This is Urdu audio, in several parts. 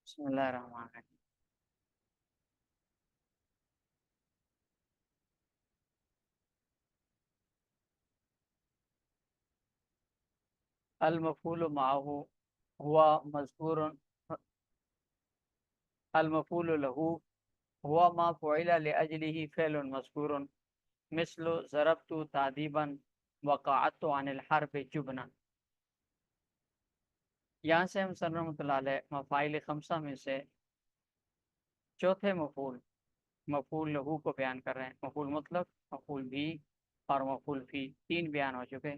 بسم اللہ الرحمن الرحیم۔ المفعول معه هو مذکور، المفعول له هو ما فعل لأجله فعل مذکور، مثل ضربت تعذیبا وقعدت عن الحرب جبنا۔ یہاں سے ہم سن رحمۃ اللہ علیہ مفاعل خمسہ میں سے چوتھے مفعول لہو کو بیان کر رہے ہیں۔ مفعول مطلق، مفعول بھی اور مفعول فی، تین بیان ہو چکے۔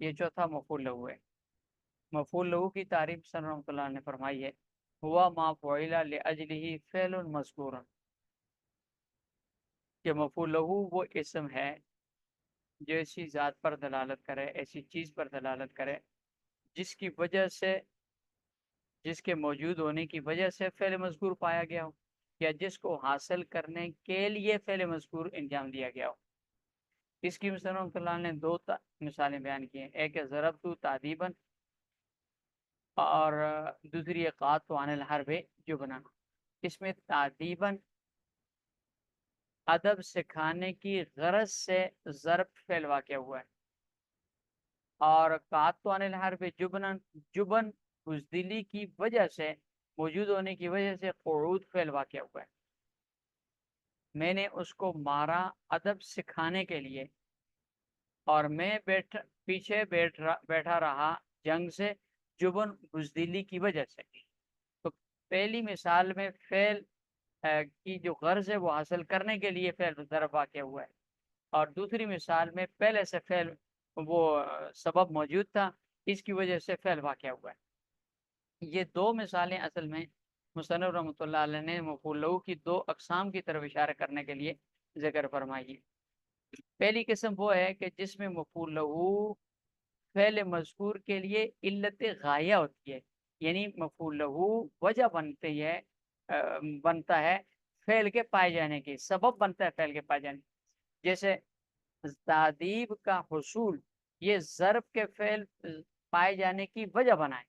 یہ چوتھا مفعول لہو ہے۔ مفعول لہو کی تعریف سن رحمۃ اللہ نے فرمائی ہے، ہوا ما فعل لاجلہ فعل مذکور، کہ مفعول لہو وہ اسم ہے جو ایسی ذات پر دلالت کرے، ایسی چیز پر دلالت کرے جس کی وجہ سے، جس کے موجود ہونے کی وجہ سے فعل مذکور پایا گیا ہو، یا جس کو حاصل کرنے کے لیے فعل مذکور انجام دیا گیا ہو۔ اس کی مثال رحمۃ اللہ نے دو مثالیں بیان کی ہیں، ایک ہے ضربت تعذیبا اور دوسری قعدت عن الحرب جبنا۔ اس میں تعذیباً ادب سکھانے کی غرض سے ضرب فعل واقع ہوا ہے، اور قعدت عن الحرب جبنا، جبن بزدلی کی وجہ سے، موجود ہونے کی وجہ سے قعود فعل واقع ہوا ہے۔ میں نے اس کو مارا ادب سکھانے کے لیے، اور میں پیچھے بیٹھا رہا جنگ سے، جبن بزدلی کی وجہ سے۔ تو پہلی مثال میں فعل کی جو غرض ہے وہ حاصل کرنے کے لیے فعل ضرب واقع ہوا ہے، اور دوسری مثال میں پہلے سے فعل وہ سبب موجود تھا، اس کی وجہ سے فعل واقع ہوا ہے۔ یہ دو مثالیں اصل میں مصنف رحمۃ اللہ علیہ نے مفعول لہو کی دو اقسام کی طرف اشارہ کرنے کے لیے ذکر فرمائی ہے۔ پہلی قسم وہ ہے کہ جس میں مفعول لہو فعل مذکور کے لیے علت غایہ ہوتی ہے، یعنی مفعول لہو وجہ بنتا ہے فعل کے پائے جانے کی، سبب بنتا ہے فعل کے پائے جانے کی۔ جیسے تعذیب کا حصول یہ ضرب کے فعل پائے جانے کی وجہ بنا ہے،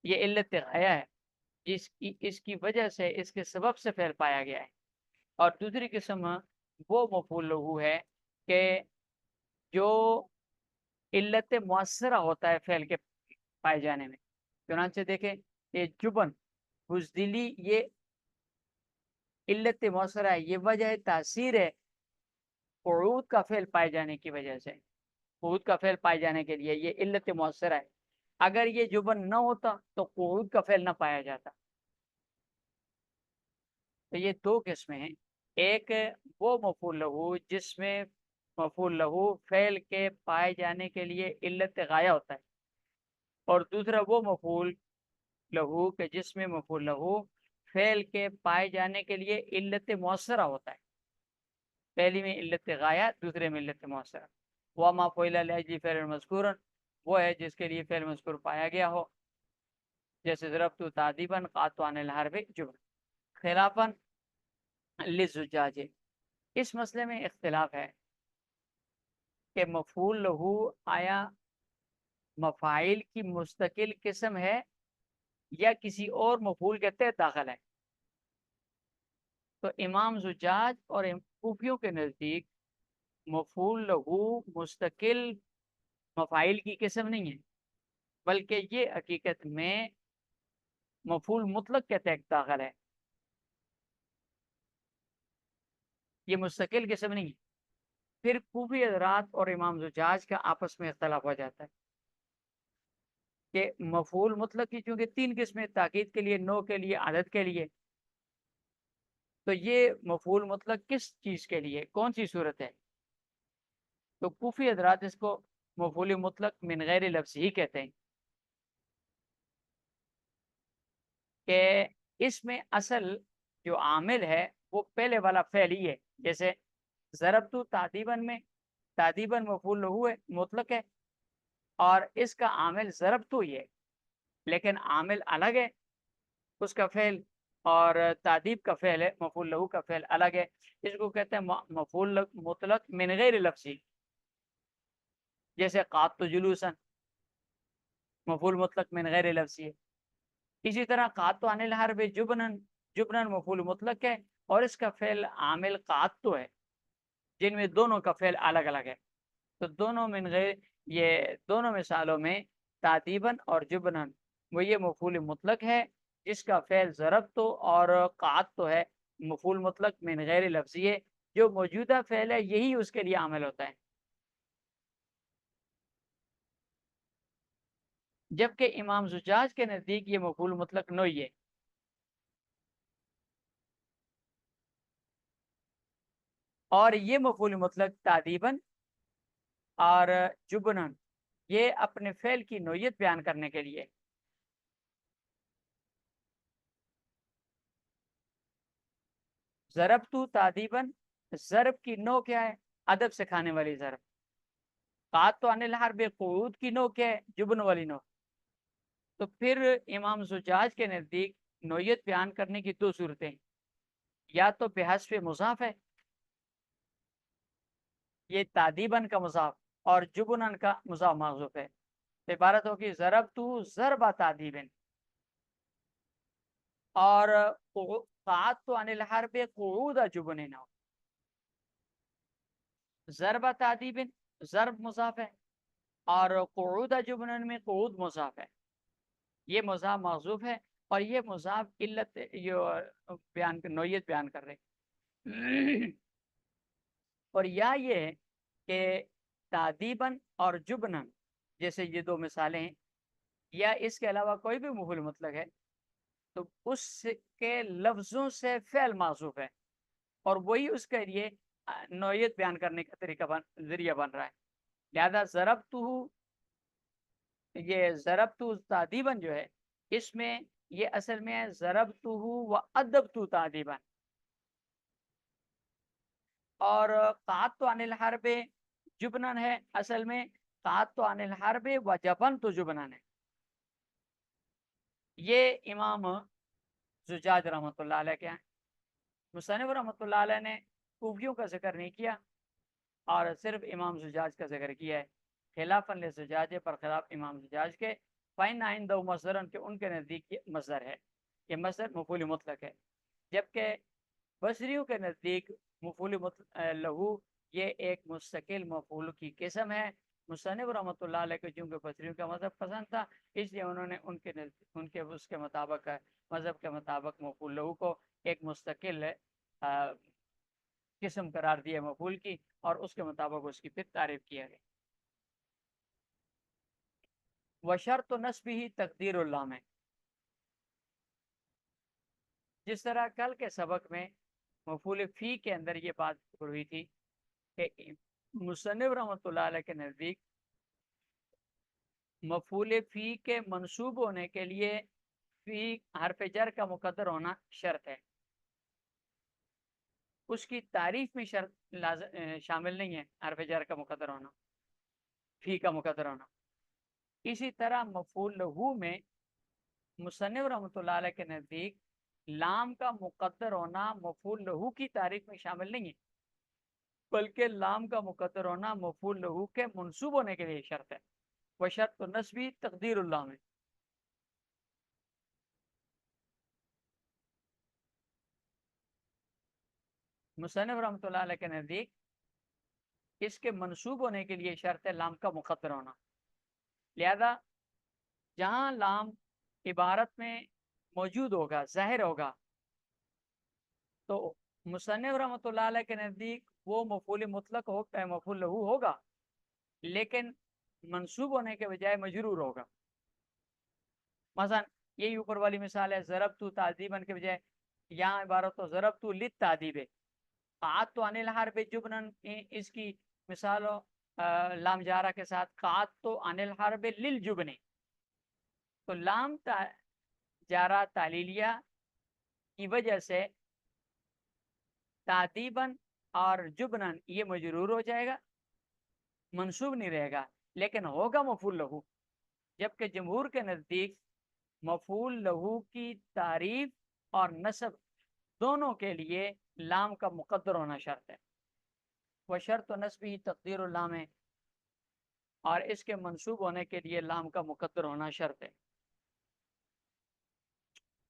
یہ علت غایہ ہے، اس کی وجہ سے، اس کے سبب سے فعل پایا گیا ہے۔ اور دوسری قسم وہ مفعول لہو ہے کہ جو علت مؤثرہ ہوتا ہے فعل کے پائے جانے میں۔ چنانچہ دیکھیں، یہ جبن بزدلی یہ علت مؤثرہ ہے، یہ وجہ تاثیر ہے قعود کا فعل پائے جانے کی وجہ سے، قعود کا فعل پائے جانے کے لیے یہ علت مؤثرہ ہے۔ اگر یہ جبن نہ ہوتا تو قعود کا فعل نہ پایا جاتا۔ تو یہ دو قسمیں ہیں، ایک وہ مفعول لہو جس میں مفعول لہو فعل کے پائے جانے کے لیے علت غایہ ہوتا ہے، اور دوسرا وہ مفعول لہو کہ جس میں مفعول لہو فعل کے پائے جانے کے لیے علت مؤثرہ ہوتا ہے۔ پہلی میں علت غایہ، دوسرے میں علت مؤثرہ۔ وما فعل لاجل فعل مذکور وہ ہے جس کے لیے فعل مذکور پایا گیا ہو، جیسے ضربت تعذیبا قعدت عن الحرب جبن۔ خلافاً للزجاج، اس مسئلے میں اختلاف ہے کہ مفعول لہو آیا مفاعل کی مستقل قسم ہے یا کسی اور مفعول کے تحت داخل ہے۔ تو امام زجاج اور کوفیوں کے نزدیک مفعول لہو مستقل مفاعل کی قسم نہیں ہے، بلکہ یہ حقیقت میں مفعول مطلق کے تحت داخل ہے، یہ مستقل قسم نہیں ہے۔ پھر کوفی حضرات اور امام زجاج کا آپس میں اختلاف ہو جاتا ہے کہ مفعول مطلق کی چونکہ تین قسمیں، تاکید کے لیے، نو کے لیے، عدد کے لیے، تو یہ مفعول مطلق کس چیز کے لیے، کون سی صورت ہے؟ تو کوفی حضرات اس کو مفعول مطلق من غیر لفظ ہی کہتے ہیں، کہ اس میں اصل جو عامل ہے وہ پہلے والا فعل ہی ہے۔ جیسے ضربت تعذیباً میں تعذیباً مفعول لہو ہے، مطلق ہے، اور اس کا عامل ضربت ہی ہے، لیکن عامل الگ ہے اس کا فعل، اور تعذیب کا فعل ہے، مفعول لہو کا فعل الگ ہے۔ اس کو کہتے ہیں مفعول مطلق من غیر لفظی۔ جیسے قعدت جلوسا، مفعول مطلق من غیر لفظی ہے۔ اسی طرح قاتو عن الحرب جبنن، جبنن مفعول مطلق ہے اور اس کا فعل عامل قاتو ہے، جن میں دونوں کا فعل الگ الگ ہے۔ تو دونوں من غیر، یہ دونوں مثالوں میں تعدیباً اور جبنن وہ یہ مفعول مطلق ہے جس کا فعل ضربت اور قعدت ہے، مفعول مطلق من غیر لفظی ہے، جو موجودہ فعل ہے یہی اس کے لیے عامل ہوتا ہے، جبکہ امام زجاج کے نزدیک یہ مفعول مطلق نوعی ہے۔ اور یہ مفعول مطلق تعدیباً اور جبنن یہ اپنے فعل کی نوعیت بیان کرنے کے لیے، ضربت تعدیباً، ضرب کی نوع کیا ہے؟ ادب سکھانے والی ضرب۔ قعدت عن الحرب قعود کی نوع کیا ہے؟ جبن والی نوع۔ تو پھر امام زجاج کے نزدیک نوعیت بیان کرنے کی دو صورتیں، یا تو بحذف مضاف ہے، یہ تعدیباً کا مضاف، اور جبنن کا مضاف محذوف ہے، عبارت ہوگی ضربت ضرب تعدیباً، اور قعدت عن الحرب قعود جبن، ضرب تعدیباً ضرب مضاف ہے اور قعود جبنن میں قعود مضاف ہے، یہ مضاف محذوف ہے، اور یہ مضاف علت یہ بیان نوعیت بیان کر رہے اور یا یہ ہے کہ تعدیباً اور جبنن جیسے یہ دو مثالیں ہیں، یا اس کے علاوہ کوئی بھی مفعول مطلق ہے تو اس کے لفظوں سے فعل معذوف ہے، اور وہی اس کے لیے نوعیت بیان کرنے کا طریقہ ذریعہ بن رہا ہے۔ لہذا یہ ضربت تعدیباً جو ہے اس میں یہ اصل میں ہے ضربتہ و ادبتہ تعدیباً، اور قعدت عن الحرب جبنن ہے اصل میں قعدت عن الحرب و جبنت جبنن ہے۔ یہ امام زجاج رحمۃ اللہ علیہ کے ہیں۔ مصنف رحمۃ اللہ علیہ نے کوفیوں کا ذکر نہیں کیا اور صرف امام زجاج کا ذکر کیا ہے، خلاف لزجاج پر خلاف امام زجاج کے، فَإِنَّ عِنْدَهُ مصدرًا کہ ان کے نزدیک یہ مصدر ہے، یہ مصدر مفعول مطلق ہے، جبکہ بصریوں کے نزدیک مفعول لہو یہ ایک مستقل مفعول کی قسم ہے۔ مصنف رحمۃ اللہ علیہ کو چونکہ بصریوں کا مذہب پسند تھا اس لیے انہوں نے ان کے اس کے مطابق مذہب کے مطابق مفعول لہو کو ایک مستقل قسم قرار دیا مفعول کی، اور اس کے مطابق اس کی پھر تعریف کیا گیا۔ وشرط نصبہ تقدیر اللام ہے، جس طرح کل کے سبق میں مفعول فی کے اندر یہ بات ہوئی تھی کہ مصنف رحمۃ اللہ علیہ کے نزدیک مفعول فی کے منصوب ہونے کے لیے فی حرف جر کا مقدر ہونا شرط ہے، اس کی تعریف میں شرط شامل نہیں ہے حرف جر کا مقدر ہونا، فی کا مقدر ہونا۔ اسی طرح مفعول لہو میں مصنف رحمۃ اللہ علیہ کے نزدیک لام کا مقدر ہونا مفعول لہو کی تعریف میں شامل نہیں ہے، بلکہ لام کا مقدر ہونا مفعول لہو کے منصوب ہونے کے لیے شرط ہے، وہ شرط تو نصبی تقدیر اللام ہے۔ مصنف رحمۃ اللہ علیہ کے نزدیک اس کے منصوب ہونے کے لیے شرط ہے لام کا مقدر ہونا، لہذا جہاں لام عبارت میں موجود ہوگا ظاہر ہوگا تو مصنف رحمۃ اللہ علیہ کے نزدیک وہ مفعول مطلق مفعول لہو ہوگا، لیکن منصوب ہونے کے بجائے مجرور ہوگا۔ مثلا یہی اوپر والی مثال ہے ضربت تعذیباً کے بجائے یہاں عبارت ہو ضربت للتعذیب، قعدت عن الحرب جبنن اس کی مثال ہو لام جارہ کے ساتھ قعدت عن الحرب للجبن، تو لام جارہ تعلیلیہ کی وجہ سے تعذیباً اور جبنن یہ مجرور ہو جائے گا، منصوب نہیں رہے گا، لیکن ہوگا مفعول لہو، جبکہ جمہور کے نزدیک مفعول لہو کی تعریف اور نصب دونوں کے لیے لام کا مقدر ہونا شرط ہے، وہ شرط و نصبی تقدیر اللام ہے، اور اس کے منصوب ہونے کے لیے لام کا مقدر ہونا شرط ہے۔